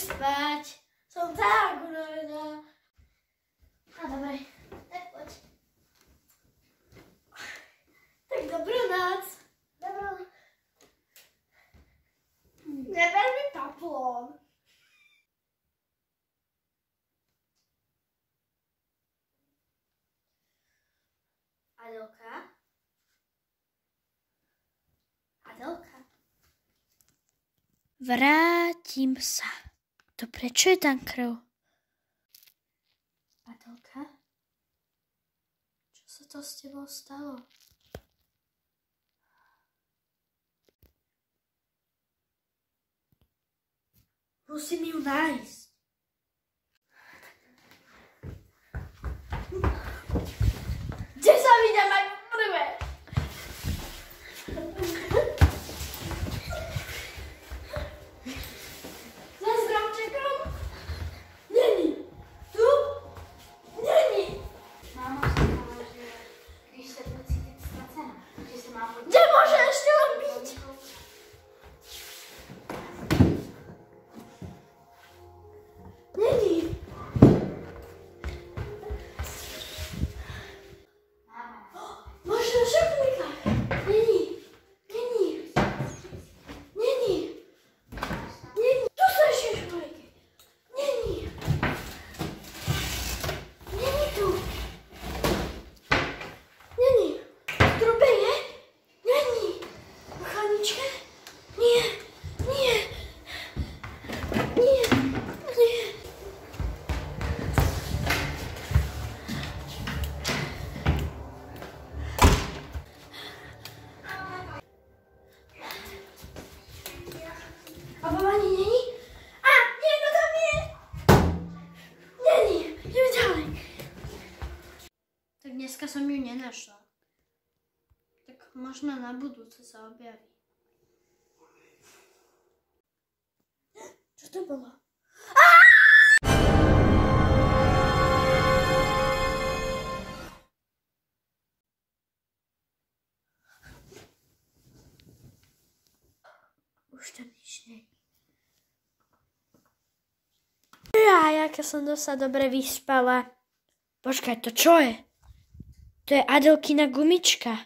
spať. Som tak unavená. A dobre, tak poď. Tak dobrú noc. Dobrú. Neber mi paplón. Adelka? Adelka? Vrátim sa. To prečo je tam krv? Adelka? Čo sa to s tebou stalo? Musím ju nájsť. Kde sa vidím aj prvé? Za stromčekom? Není. Tu? Není. Máma říkala, že když se bude cítit ztracena, že se má podívat. Kde môže ešte len byť? Není. Možno v šuplíkach. Není. Není. Není. Není. Tu sú ešte šuplíky. Není. Není tu. Není. V trupe je? Není. V chladničke? Nie. Nie. Nie. Nie. A baba ani není? A, niekto tam je! Není, ideme ďalej. Tak dneska som ju nenašla. Tak možno na budúce sa objaví. Čo to bolo? Už tam nič není. Jaká som sa dobre vyspala. Počkaj, to čo je? To je Adelkina gumička.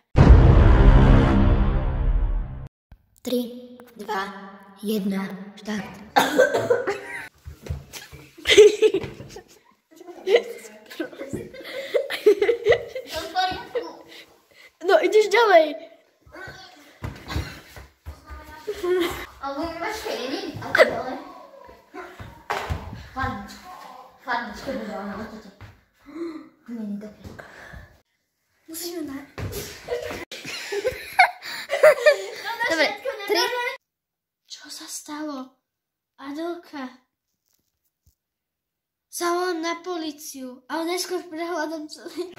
3, 2, 1, štart. No, ideš ďalej. Ale počkej, není alkohol. Chladničko bude ona určite. Není dobré. Musíme na... Dobre, 3. Čo sa stalo? Adelka. Zavolám na políciu, ale neskôr prehľadám celý...